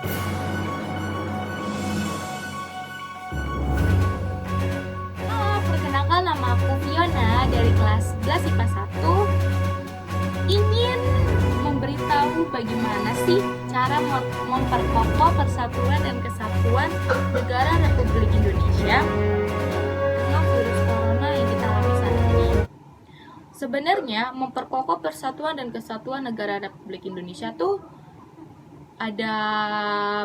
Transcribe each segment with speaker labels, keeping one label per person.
Speaker 1: Halo, perkenalkan nama aku Fiona dari kelas 11 IPA 1. Ingin memberitahu bagaimana sih cara memperkokoh persatuan dan kesatuan negara Republik Indonesia tengah virus corona yang kita alami saat ini. Sebenarnya memperkokoh persatuan dan kesatuan negara Republik Indonesia tuh ada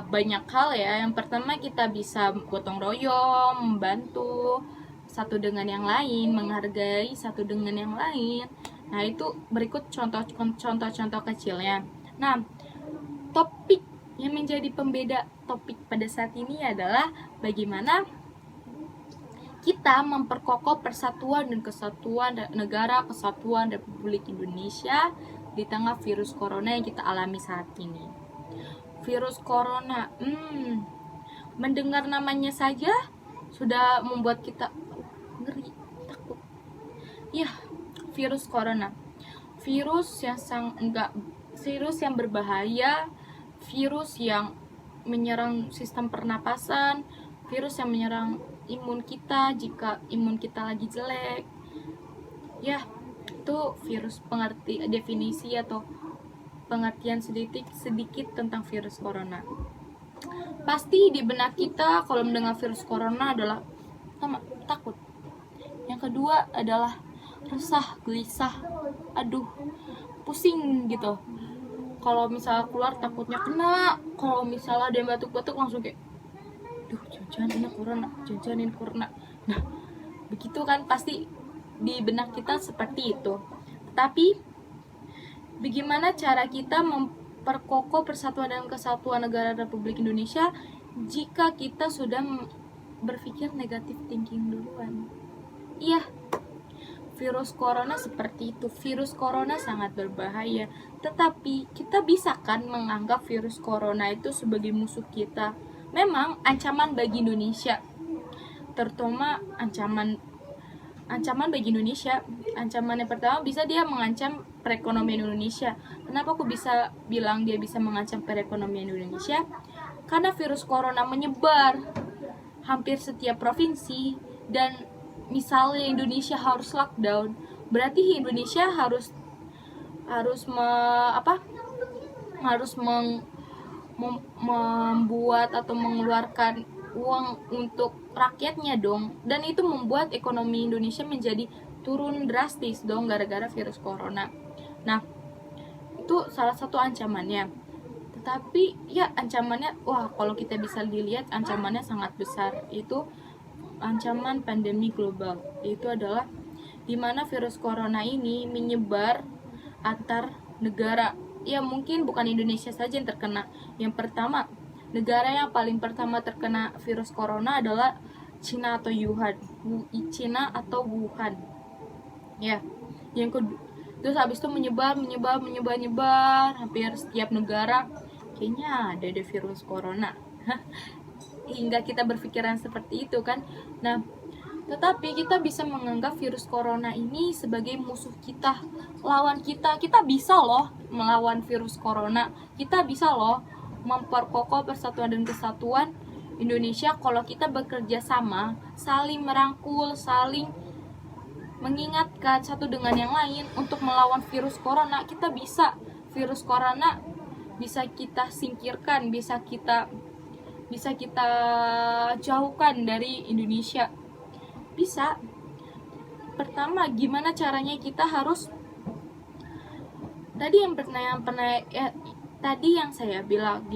Speaker 1: banyak hal ya. Yang pertama, kita bisa gotong royong, membantu satu dengan yang lain, menghargai satu dengan yang lain. Nah, itu berikut contoh-contoh kecilnya. Nah, topik yang menjadi pembeda topik pada saat ini adalah bagaimana kita memperkokoh persatuan dan kesatuan negara kesatuan Republik Indonesia di tengah virus corona yang kita alami saat ini. Virus corona, mendengar namanya saja sudah membuat kita ngeri, takut. Ya, virus corona, virus yang berbahaya, virus yang menyerang sistem pernapasan, virus yang menyerang imun kita jika imun kita lagi jelek. Ya, itu virus. Definisi atau pengertian sedikit tentang virus corona. Pasti di benak kita kalau mendengar virus corona adalah pertama, takut. Yang kedua adalah resah, gelisah, aduh, pusing gitu. Kalau misalnya keluar takutnya kena, kalau misalnya ada yang batuk-batuk langsung kayak, duh, jangan ini corona. Nah, begitu kan pasti di benak kita seperti itu. Tapi bagaimana cara kita memperkokoh persatuan dan kesatuan negara Republik Indonesia jika kita sudah berpikir negatif thinking duluan? Iya, virus corona seperti itu. Virus corona sangat berbahaya. Tetapi kita bisa kan menganggap virus corona itu sebagai musuh kita. Memang ancaman bagi Indonesia. Terutama ancaman bagi Indonesia. Ancaman yang pertama, bisa dia mengancam perekonomian Indonesia. Kenapa aku bisa bilang dia bisa mengancam perekonomian Indonesia? Karena virus corona menyebar hampir setiap provinsi, dan misalnya Indonesia harus lockdown, berarti Indonesia harus membuat atau mengeluarkan uang untuk rakyatnya dong, dan itu membuat ekonomi Indonesia menjadi turun drastis dong gara-gara virus corona. Nah, itu salah satu ancamannya. Tetapi ya ancamannya, kalau kita bisa dilihat ancamannya sangat besar. Itu ancaman pandemi global. Itu adalah dimana virus corona ini menyebar antar negara. Ya, mungkin bukan Indonesia saja yang terkena. Yang pertama, negara yang paling pertama terkena virus corona adalah Cina atau Wuhan. Ya, yang kedua, terus habis itu menyebar hampir setiap negara. Kayaknya ada virus corona. Hingga kita berpikiran seperti itu kan. Nah, tetapi kita bisa menganggap virus corona ini sebagai musuh kita, lawan kita. Kita bisa loh melawan virus corona. Kita bisa loh memperkokoh persatuan dan kesatuan Indonesia kalau kita bekerja sama, saling merangkul, saling mengingatkan satu dengan yang lain untuk melawan virus corona. Kita bisa. Virus corona bisa kita singkirkan, bisa kita jauhkan dari Indonesia. Bisa. Pertama, gimana caranya? Kita harus tadi yang saya bilang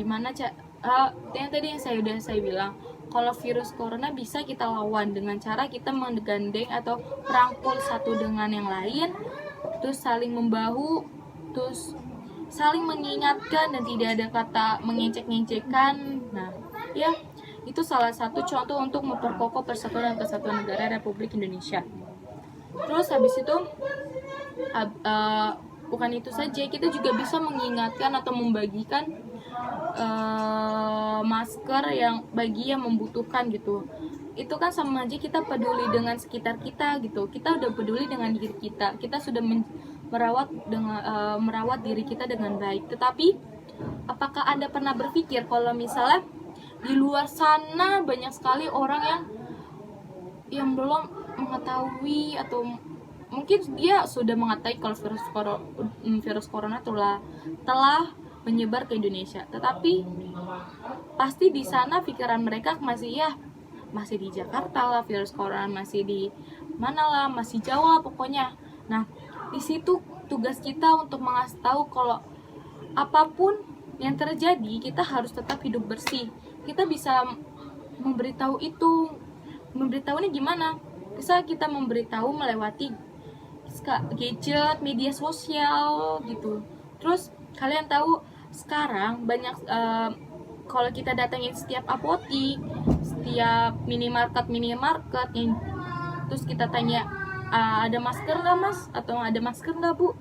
Speaker 1: saya bilang kalau virus corona bisa kita lawan dengan cara kita menggandeng atau merangkul satu dengan yang lain, terus saling membahu, terus saling mengingatkan dan tidak ada kata mengejek-ngejekkan. Nah, ya, itu salah satu contoh untuk memperkokoh persatuan dan kesatuan negara Republik Indonesia. Terus habis itu bukan itu saja, kita juga bisa mengingatkan atau membagikan masker yang bagi yang membutuhkan gitu. Itu kan sama aja kita peduli dengan sekitar kita gitu. Kita udah peduli dengan diri kita. Kita sudah merawat diri kita dengan baik. Tetapi Apakah Anda pernah berpikir kalau misalnya di luar sana banyak sekali orang yang belum mengetahui, atau mungkin dia sudah mengetahui kalau virus corona telah menyebar ke Indonesia, tetapi pasti di sana pikiran mereka masih di Jakarta lah, virus corona masih di mana lah, masih jauh lah pokoknya. Nah, di situ tugas kita untuk mengasih tahu kalau apapun yang terjadi kita harus tetap hidup bersih. Kita bisa memberitahunya gimana? Bisa kita memberitahu melewati gadget, media sosial gitu. Terus kalian tahu sekarang banyak kalau kita datangin setiap apotik, setiap minimarket yang terus kita tanya, ada masker nggak mas? Atau ada masker nggak bu?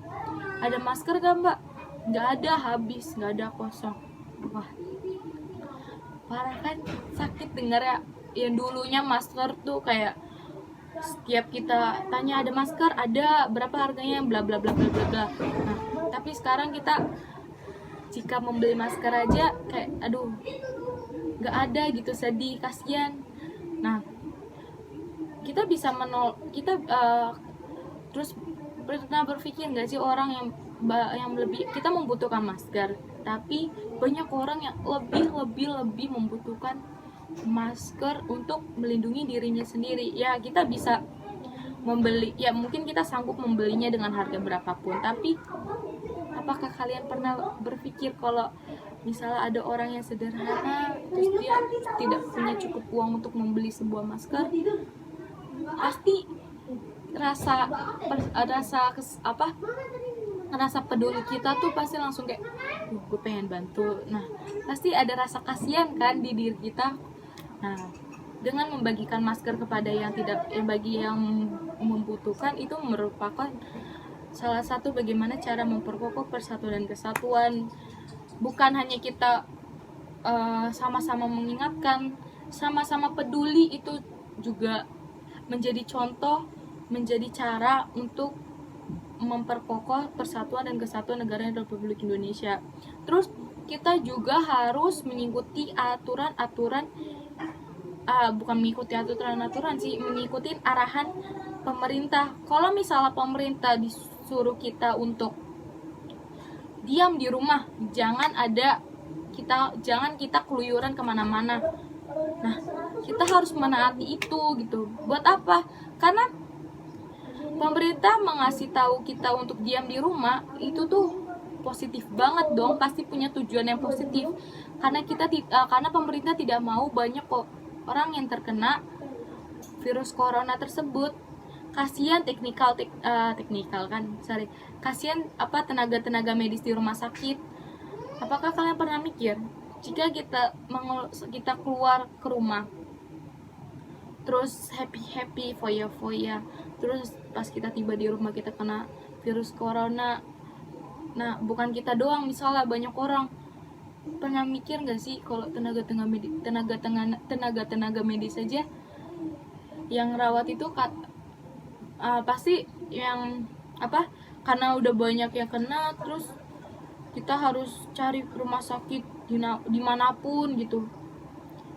Speaker 1: Ada masker nggak mbak? Nggak ada, habis, nggak ada, kosong. Wah, parah kan, sakit dengar ya. Yang dulunya masker tuh kayak setiap kita tanya ada masker, ada, berapa harganya, bla bla bla bla bla bla. Nah, tapi sekarang kita jika membeli masker aja kayak aduh nggak ada gitu, sedih, kasihan. Nah, kita bisa terus pernah berpikir nggak sih orang yang lebih, kita membutuhkan masker, tapi banyak orang yang lebih membutuhkan masker untuk melindungi dirinya sendiri. Ya, kita bisa membeli, ya mungkin kita sanggup membelinya dengan harga berapapun, tapi apakah kalian pernah berpikir kalau misalnya ada orang yang sederhana terus dia tidak punya cukup uang untuk membeli sebuah masker, pasti rasa peduli kita tuh pasti langsung kayak gue pengen bantu. Nah, pasti ada rasa kasihan kan di diri kita. Nah, dengan membagikan masker kepada bagi yang membutuhkan, itu merupakan salah satu bagaimana cara memperkokoh persatuan dan kesatuan. Bukan hanya kita sama-sama mengingatkan, sama-sama peduli, itu juga menjadi contoh, menjadi cara untuk memperkokoh persatuan dan kesatuan negara Republik Indonesia. Terus kita juga harus mengikuti mengikuti arahan pemerintah. Kalau misalnya pemerintah disuruh kita untuk diam di rumah, jangan kita keluyuran kemana-mana. Nah, kita harus menaati itu gitu. Buat apa? Karena pemerintah mengasih tahu kita untuk diam di rumah, itu tuh positif banget dong, pasti punya tujuan yang positif. Karena pemerintah tidak mau banyak orang yang terkena virus corona tersebut. Kasihan kasihan tenaga medis di rumah sakit. Apakah kalian pernah mikir jika kita keluar ke rumah terus happy foya, terus pas kita tiba di rumah kita kena virus corona. Nah, bukan kita doang, misalnya banyak orang. Pernah mikir gak sih kalau tenaga medis saja yang rawat itu pasti karena udah banyak yang kena, terus kita harus cari rumah sakit dimanapun gitu.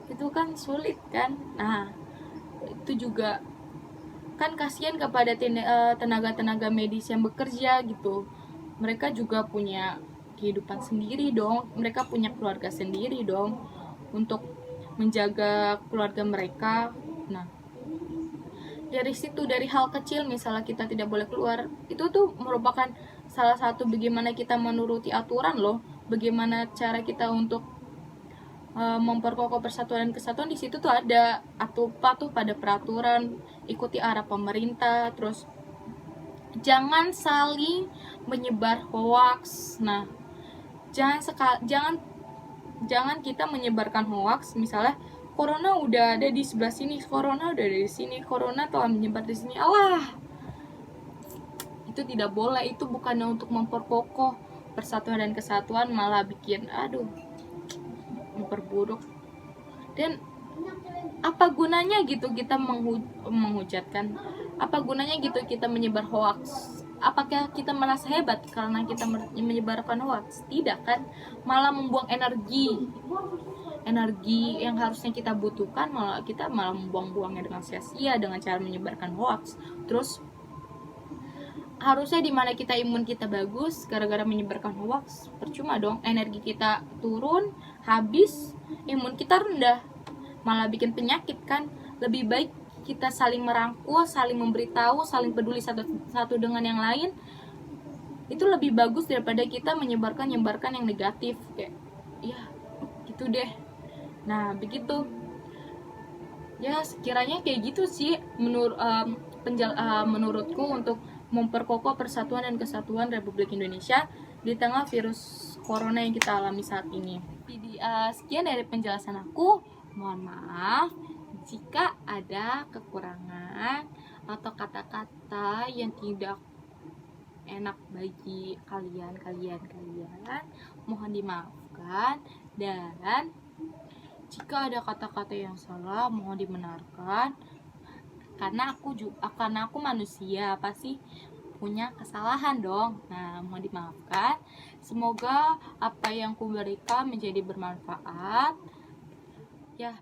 Speaker 1: Itu kan sulit kan. Nah, itu juga kan kasihan kepada tenaga medis yang bekerja gitu. Mereka juga punya kehidupan sendiri dong, mereka punya keluarga sendiri dong untuk menjaga keluarga mereka. Nah, dari hal kecil, misalnya kita tidak boleh keluar, itu tuh merupakan salah satu bagaimana kita menuruti aturan loh, bagaimana cara kita untuk memperkokoh persatuan dan kesatuan. Di situ tuh ada patuh pada peraturan, ikuti arah pemerintah, terus jangan saling menyebar hoaks. Nah, jangan kita menyebarkan hoaks, misalnya corona udah ada di sebelah sini, corona udah ada di sini, corona telah menyebar di sini. Allah, itu tidak boleh. Itu bukannya untuk memperkokoh persatuan dan kesatuan, malah bikin memperburuk. Dan apa gunanya gitu kita menghujatkan? Apa gunanya gitu kita menyebar hoaks? apakah kita merasa hebat karena kita menyebarkan hoax? Tidak kan, malah membuang energi yang harusnya kita butuhkan, malah kita membuang-buangnya dengan sia-sia dengan cara menyebarkan hoax. Terus harusnya dimana kita imun kita bagus, gara-gara menyebarkan hoax percuma dong, energi kita turun, habis, imun kita rendah, malah bikin penyakit kan. Lebih baik kita saling merangkul, saling memberitahu, saling peduli satu dengan yang lain. Itu lebih bagus daripada kita menyebarkan yang negatif, kayak ya gitu deh. Nah begitu ya, sekiranya kayak gitu sih menurutku untuk memperkokoh persatuan dan kesatuan Republik Indonesia di tengah virus corona yang kita alami saat ini. Jadi sekian dari penjelasan aku. Mohon maaf jika ada kekurangan atau kata-kata yang tidak enak bagi kalian, mohon dimaafkan. Dan jika ada kata-kata yang salah, mohon dibenarkan. Karena aku manusia, pasti punya kesalahan dong. Nah, mohon dimaafkan. Semoga apa yang kuberikan menjadi bermanfaat. Ya.